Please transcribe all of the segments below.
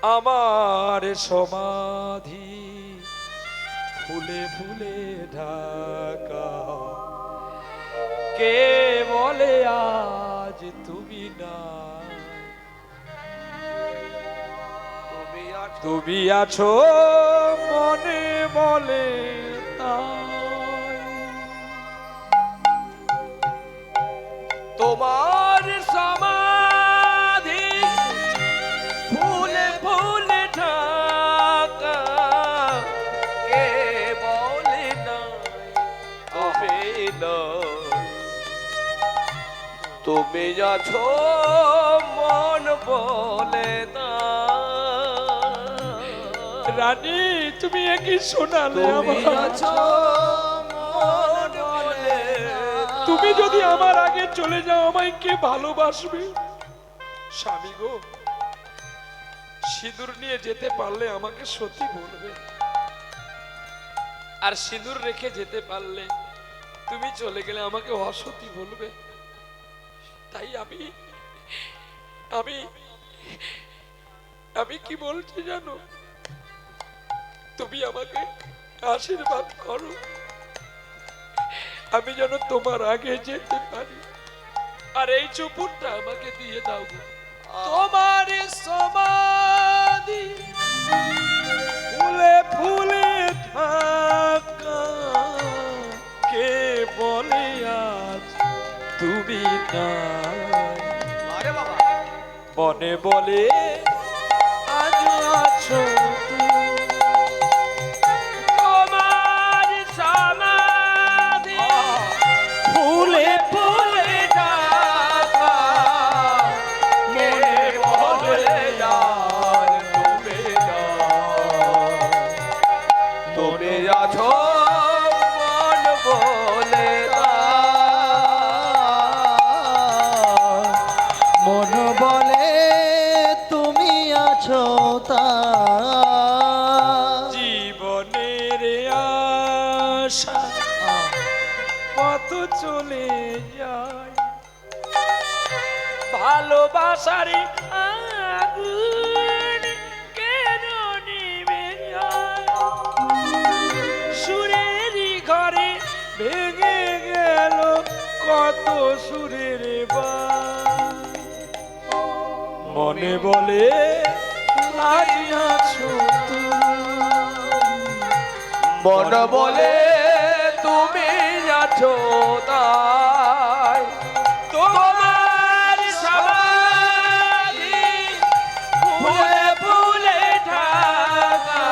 আমার সমাধি ফুলে ফুলে ঢাকা, কে বলে আজ তুমি না? তুমি আছো মনে বলে তাই, তোমার সমাধি ফুলে ফুলে ঢাকা, কে বলে না তবে না? তুমি আছো মন বলে না। রানী তুমি একই শোনালে তুমি যদি আমার আগে চলে যাও আমায় কে ভালোবাসবে? স্বামী গো, সিঁদুর নিয়ে যেতে পারলে আমাকে সত্যি বলবে, আর সিঁদুর রেখে যেতে পারলে তুমি চলে গেলে আমাকে অসতী বলবে। তাই আমি আমি আমি কি বলছি জানো? তুমি আমাকে আশীর্বাদ করো, আমি যেন তোমার আগে যেতে পারি, আর এই চুপুরটা আমাকে দিয়ে দাও। তোমার সমাধি ফুলে ফুলে ঢাকা, কে বলে আজ তুমি নাই? মনে বলে আজ আছো তুমি। তোমার সমাধি ফুলে ফুলে ঢাকা, কে বলে আজ তুমি নাই? তুমি আছো মন বলে মন বলে তুমি আছো তা। জীবনের আশা কত চলে যায়, ভালোবাসার আগুন কেন নিভে যায়? সুরেরই ঘরে ভেঙে গেল কত সুরের বাঁধ, মনে বলে আজ আছো তুমি। মন বলে তুমি আছো তাই, তোমার সমাধি ফুলে ফুলে ঢাকা,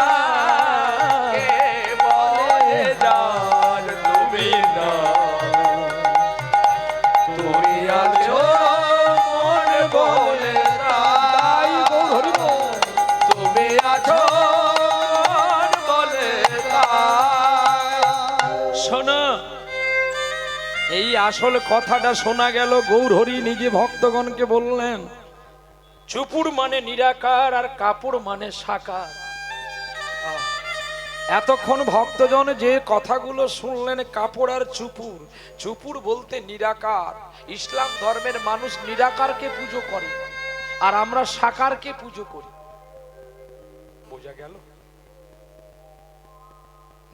কে বলে যার তুমি না? তুমি আছো মন বলে তাই, তুমি আছো মন বলে তাই। শোনা, এই আসল কথাটা শোনা গেল গৌরহরি নিজে ভক্তগণকে বললেন, চুপুর মানে নিরাকার আর কাপড় মানে সাকার। এতক্ষণ ভক্তজন যে কথাগুলো শুনলেন কাপড় আর চুপুর, চুপুর বলতে নিরাকার। ইসলাম ধর্মের মানুষ নিরাকারকে পুজো করে আর আমরা সাকারকে পুজো করি। বোঝা গেল?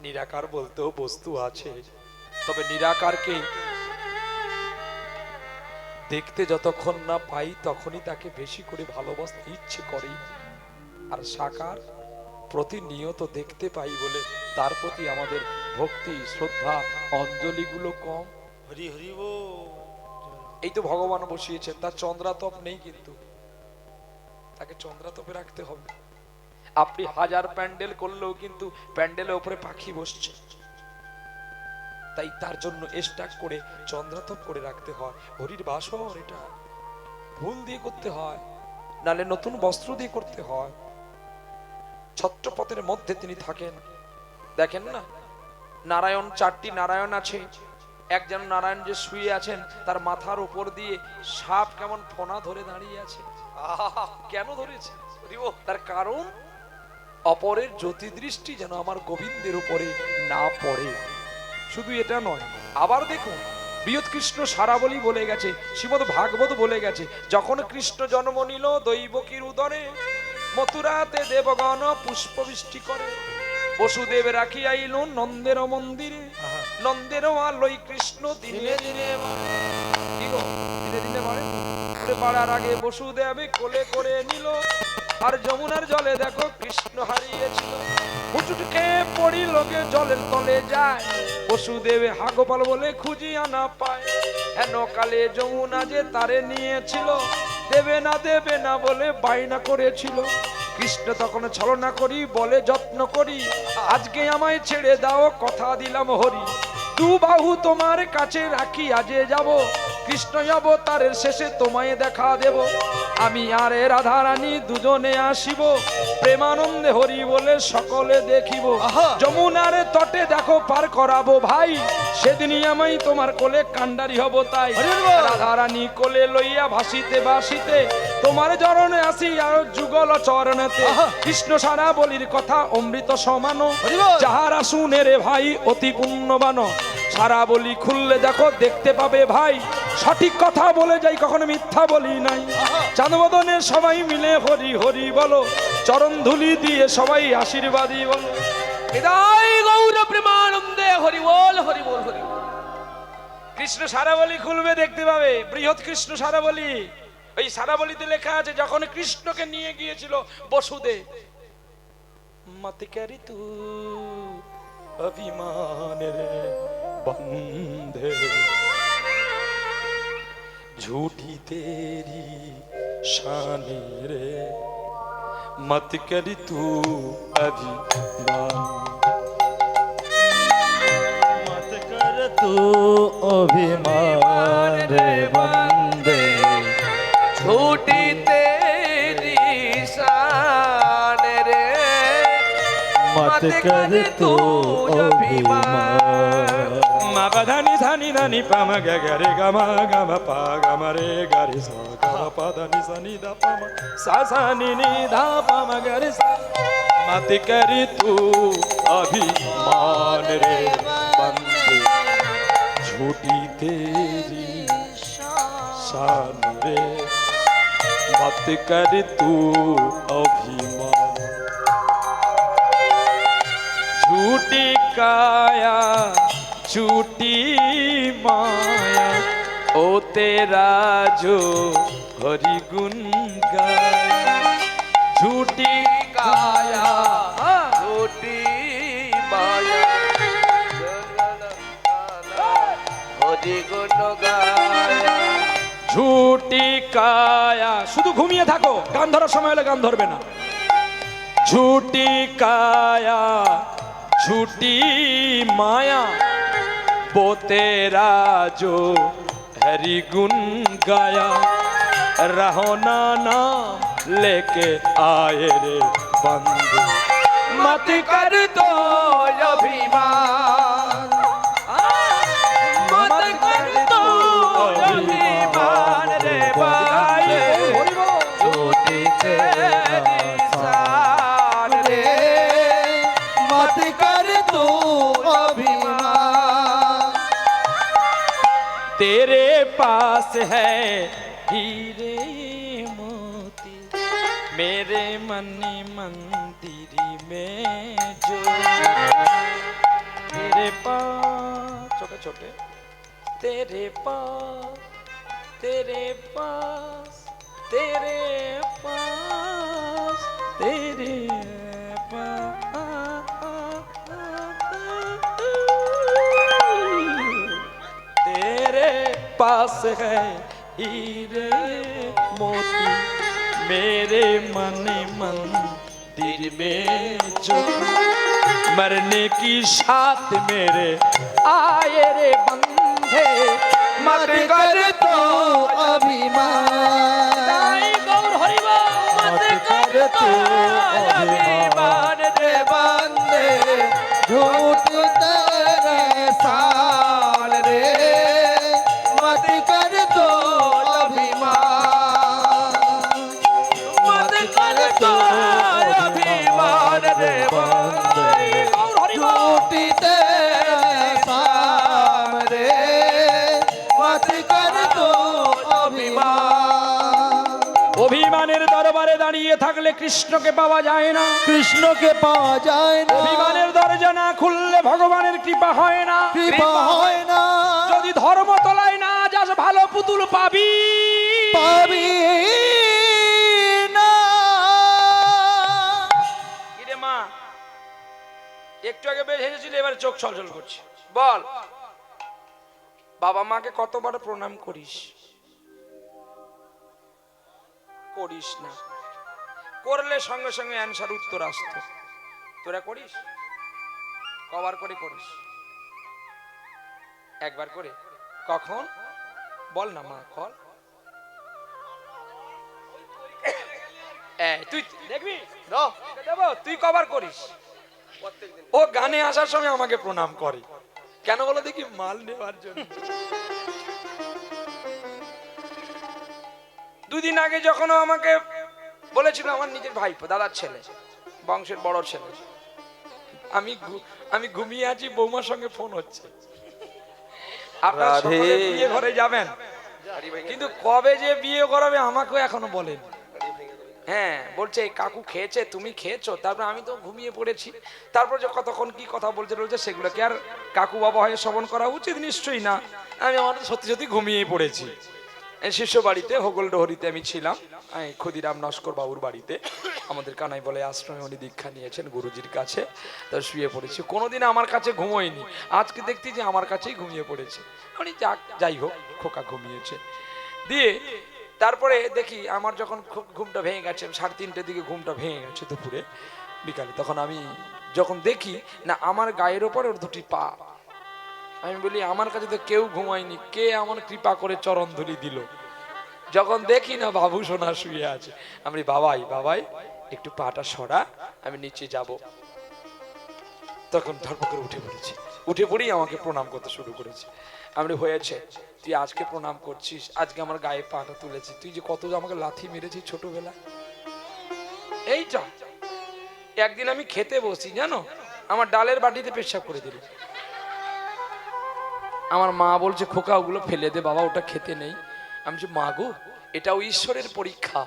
নিরাকার বলতেও বস্তু আছে, তবে নিরাকারকে দেখতে যতক্ষণ না পাই তখনই তাকে বেশি করে ভালোবাসতে ইচ্ছে করে, আর সাকার প্রতিনিয়ত দেখতে পাই বলে তার প্রতি আমাদের ভক্তি শ্রদ্ধা অঞ্জলিগুলো কম। হরি হরি বল। এই তো ভগবান বসিয়েছেন, তার চন্দ্রাতপ নেই, কিন্তু তাকে চন্দ্রাতপে রাখতে হবে। আপনি হাজার প্যান্ডেল করলেও কিন্তু প্যান্ডেলের উপরে পাখি বসছে, তাই তার জন্য স্টাক করে চন্দ্রাতপ করে রাখতে হয়। হরির বাসর এটা ফুল দিয়ে করতে হয়, নালে নতুন বস্ত্র দিয়ে করতে হয়। ছত্রপথের মধ্যে তিনি থাকেন, দেখেন না নারায়ণ, চারটি নারায়ণ আছে। একজন নারায়ণ যে শুয়ে আছেন তার মাথার উপর দিয়ে সাপ কেমন ফোনা ধরে দাঁড়িয়ে আছে। কেন ধরেছে? তার কারণ অপরের জ্যোতি দৃষ্টি যেন আমার গোবিন্দের উপরে না পড়ে। শুধু এটা নয়, আবার দেখুন বৃহৎ কৃষ্ণ সারাবলি বলে গেছে, শ্রীমদ ভাগবত বলে গেছে, যখন কৃষ্ণ জন্ম নিল দৈবকীর উদরে মথুরাতে দেবগণ পুষ্পবৃষ্টি করে। বসুদেব রাখি আইল নন্দের মন্দিরে, নন্দের আলোই কৃষ্ণ দিনে দিনে কি গো দিনে দিনে বাড়ে। ওরে বাড়ার আগে বসুদেব কোলে করে নিল, আর যমুনার জলে দেখো কৃষ্ণ হারিয়েছিল। হুচুটকে পড়ি লোকে জলের তলে যায়, বসুদেব হাগোপাল বলে খুঁজিয়া না পায়। হেন কালে যমুনা যে তারে নিয়েছিল, দেবে না বলে বায়না করেছিল। কৃষ্ণ তখন ছলনা করি বলে যত্ন করি, আজকে আমায় ছেড়ে দাও কথা দিলাম হরি। দু বাহু তোমার কাছে রাখি আজে যাব, কৃষ্ণ অবতারের শেষে তোমায় দেখা দেব। আমি আর রাধা রানী দুজনে আসিব, প্রেমানন্দে হরি বলে সকলে দেখিব। যমুনার তটে দেখো পার করাবো ভাই, সেদিনই আমি তোমার কোলে কান্ডারি হব তাই। রাধা রানী কোলে লইয়া ভাসিতে ভাসিতে তোমার চরণে আসি আর যুগল চরণেতে। কৃষ্ণ সারা বলির কথা অমৃত সমান, যাহারা শুনে রে ভাই অতি পুণ্যবান। সারা বলি খুললে দেখো দেখতে পাবে ভাই, সঠিক কথা বলে যাই কখনো মিথ্যা বলি নাই। চাঁদবদনে সবাই মিলে হরি হরি বলো, চরণ ধুলি দিয়ে সবাই আশীর্বাদী বলো। হৃদয় গৌর প্রেমানন্দে হরি বল হরি বল হরি বল। কৃষ্ণ সারা বলি খুলবে দেখতে পাবে, বৃহৎ কৃষ্ণ সারা বলি। এই সারা বলিতে লেখা আছে যখন কৃষ্ণকে নিয়ে গিয়েছিল বসুদেব, মত করি তু অভিমানের বন্ধে, झूठी तेरी शान रे, मत कर तू अभिमान। मत कर तू अभिमान रे बंदे, झूठी तेरी शान रे, मत कर तू अभिमान। मा पधानी धानी धानी पाम ग रे ग म पा ग म रे ग रे सा ग प ध नि सा नि ध प म सा सा नि नि ध प म ग रे सा। मत कर तू अभिमान रे बंदे, झूठी तेरी शान रे, मत कर तू अभिमान। झूठी काया झूठी माया, ओ तेरा जो हरि गुण गाया। झूठी काया झूठी माया, हरि गुण गाया। ঝুটি কায়া, শুধু ঘুমিয়ে থাকো, গান ধরার সময় হলে গান ধরবে না। ঝুটি কায়া झूठी माया, वो तेरा जो हरि गुण गाया। रहो ना नाम लेके आए रे बंधु, मत कर दो अभिमान, मत कर दो अभिमान रे भाई। झूठी तेरी शान रे, मत कर तू अभिमान। तेरे पास है हीरे मोती, मेरे मन मंदिर में जो। तेरे पास छोटे छोटे, तेरे पास तेरे पास तेरे पास तेरे तेरे पास है हीरे मोती, मेरे मन मंदिर में जो। मरने की साथ मेरे आए रे बंधे, मत कर तो अभिमान। गौर हरि बोल। मत कर तू अभिमान रे बंदे, झूठ तेरे शान रे, मत कर तू अभिमान। मत कर तू अभिमान रे बंदे, झूठ तेरे शान रे, मत कर तू अभिमान। অভিমানের দরবারে দাঁড়িয়ে থাকলে থাকলে কৃষ্ণকে পাওয়া যায় না, কৃষ্ণকে পাওয়া যায় না, অভিমানের দরজা না খুললে ভগবানের কৃপা হয় না, কৃপা হয় না, যদি ধর্মতলায় না যাস ভালো পুতুল পাবি পাবি না। কিরে মা, একটু আগে বের হেসেছিলি, এবার চোখ ছলছল করছে। বল, বাবা মাকে কতবার প্রণাম করিস? করিস না। করলে সঙ্গে সঙ্গে অ্যান্সার উত্তর আসতো। তোরা করিস? কবার করে করিস? একবার করে? কখন? বল না মা, কল। তুই দেখবি দেবো, তুই কবার করিস? ও গানে আসার সময় আমাকে প্রণাম করে কেন বলো দেখি? মাল নেওয়ার জন্য। দুদিন আগে যখন ও আমাকে বলেছিল, আমার নিজের ভাইপো, দাদার ছেলে, বংশের বড় ছেলে, আমি ঘুমিয়ে আছি, বৌমার সঙ্গে ফোন হচ্ছে, আপনারা সকলে বিয়ে ঘরে যাবেন, কিন্তু কবে যে বিয়ে করাবে আমাকেও এখনো বলেন। হ্যাঁ, বলছে কাকু খেয়েছে, তুমি খেয়েছো? তারপর আমি তো ঘুমিয়ে পড়েছি। তারপর যে কতক্ষণ কি কথা বলছে রয়েছে, সেগুলোকে আর কাকু বাবা হয়ে শ্রবণ করা উচিত? নিশ্চয়ই না। আমি আমার সত্যি সত্যি ঘুমিয়ে পড়েছি। শিষ্য বাড়িতে হোগলডহরিতে আমি ছিলাম, ক্ষুদিরাম নস্কর বাবুর বাড়িতে, আমাদের কানাই বলে আশ্রমে উনি দীক্ষা নিয়েছেন গুরুজির কাছে। তো শুয়ে পড়েছি, কোনোদিন আমার কাছে ঘুমোয়নি, আজকে দেখছি যে আমার কাছেই ঘুমিয়ে পড়েছে। উনি যাই হোক, খোকা ঘুমিয়েছে। দিয়ে তারপরে দেখি আমার যখন ঘুমটা ভেঙে গেছে, 3:30 দিকে ঘুমটা ভেঙে গেছে দুপুরে বিকালে, তখন আমি যখন দেখি না আমার গায়ের ওপর ওর দুটি পা, আমি বলি আমার কাছে তো কেউ ঘুমায়নি, কে আমার কৃপা করে চরণ ধুলি দিল? যখন দেখি না বাবু সোনা শুয়ে আছে, আমি বাবাই বাবাই একটু পাটা সরা, আমি নিচে যাব। তখন ধর্ম করে উঠে পড়েছি, উঠে পড়েই আমাকে প্রণাম করতে শুরু করেছে। আমি হয়েছে, তুই আজকে প্রণাম করছিস, আজকে আমার গায়ে পাটা তুলেছি, তুই যে কত আমাকে লাথি মেরেছিস ছোটবেলা। এইটা একদিন আমি খেতে বসি, জানো, আমার ডালের বাটিতে পেশাব করে দিল। আমার মা বলছে খোকা ওগুলো ফেলে দে বাবা, ওটা খেতে নেই। আমি বলছি মা গো, এটাও ঈশ্বরের পরীক্ষা,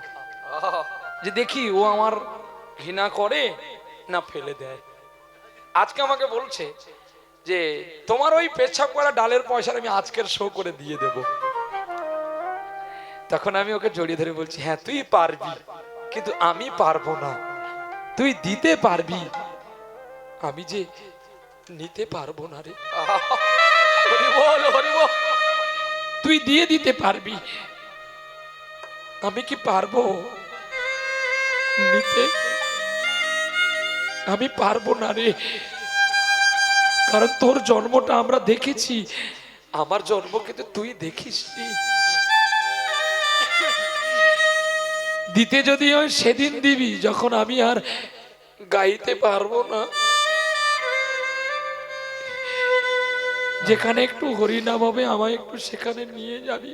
যে দেখি ও আমার ঘৃণা করে না ফেলে দেয়। আজকে আমাকে বলছে যে তোমার ওই পেচ্ছাপ করা ডালের পয়সা আমি আজকের শো করে দিয়ে দেব। তখন আমি ওকে জড়িয়ে ধরে বলছি, হ্যাঁ তুই পারবি, কিন্তু আমি পারবো না। তুই দিতে পারবি, আমি যে নিতে পারবো না রে। হরি বল, হরি বল। তুই দিয়ে দিতে পারবি, আমি কি পারবো নিতে? আমি পারবো না রে, কারণ তোর জন্মটা আমরা দেখেছি, আমার জন্ম কিন্তু তুই দেখিসনি। দিতে যদি হয় সেদিন দিবি যখন আমি আর গাইতে পারবো না, যেখানে একটু হরিনাম হবে আমায় একটু সেখানে নিয়ে যাবি।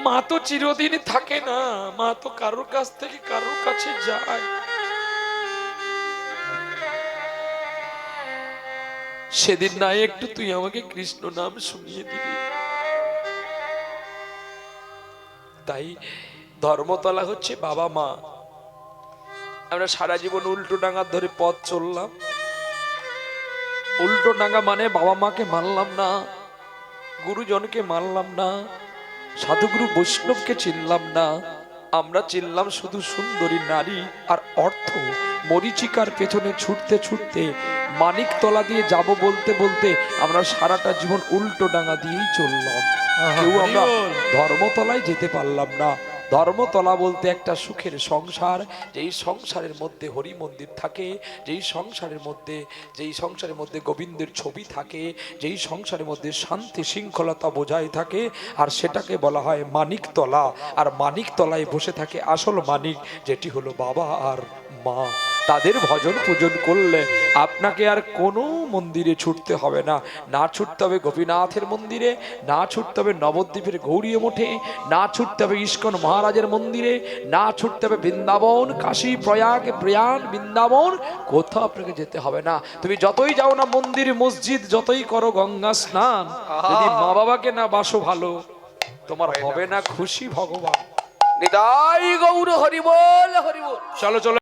মা তো চিরদিন থাকে না, মা তো কারোর কাছ থেকে কারোর কাছে যায়। সেদিন না একটু তুই আমাকে কৃষ্ণ নাম শুনিয়ে দিবি। তাই ধর্মতলা হচ্ছে বাবা মা। আমরা সারা জীবন উল্টো ডাঙার ধরে পথ চললাম। উল্টো ডাঙা মানে বাবা মাকে মানলাম না, গুরুজনকে মানলাম না, সাধুগুরু বৈষ্ণবকে চিনলাম না, আমরা চিনলাম শুধু সুন্দরী নারী আর অর্থ। মরীচিকার পেছনে ছুটতে ছুটতে মানিকতলা দিয়ে যাব বলতে বলতে আমরা সারাটা জীবন উল্টো ডাঙা দিয়েই চললাম। কেউ আমরা ধর্মতলায় যেতে পারলাম না। ধর্মতলা বলতে একটা সুখের সংসার, যেই সংসারের মধ্যে হরি মন্দির থাকে, যেই সংসারের মধ্যে গোবিন্দের ছবি থাকে, যেই সংসারের মধ্যে শান্তি শৃঙ্খলতা বজায় থাকে, আর সেটাকে বলা হয় মানিকতলা। আর মানিকতলায় বসে থাকে আসল মানিক, যেটি হলো বাবা আর মা। তাদের ভজন পূজন করলে আপনাকে আর কোনো মন্দিরে ছুটতে হবে না। না ছুটতে হবে গোপীনাথের মন্দিরে, না ছুটতে হবে নবদ্বীপের গৌরীয় মঠে, না ছুটতে হবে ইস্কন মহারাজের মন্দিরে, না ছুটতে হবে বৃন্দাবন, কাশী, প্রয়াগ, প্রয়াণ, বৃন্দাবন, কোথাও আপনাকে যেতে হবে না। তুমি যতই যাও না মন্দির মসজিদ, যতই করো গঙ্গা স্নান, যদি মা বাবাকে না বাসো ভালো, তোমার হবে না খুশি ভগবান। নিতাই গৌর হরি বল হরি বল। চলো চলো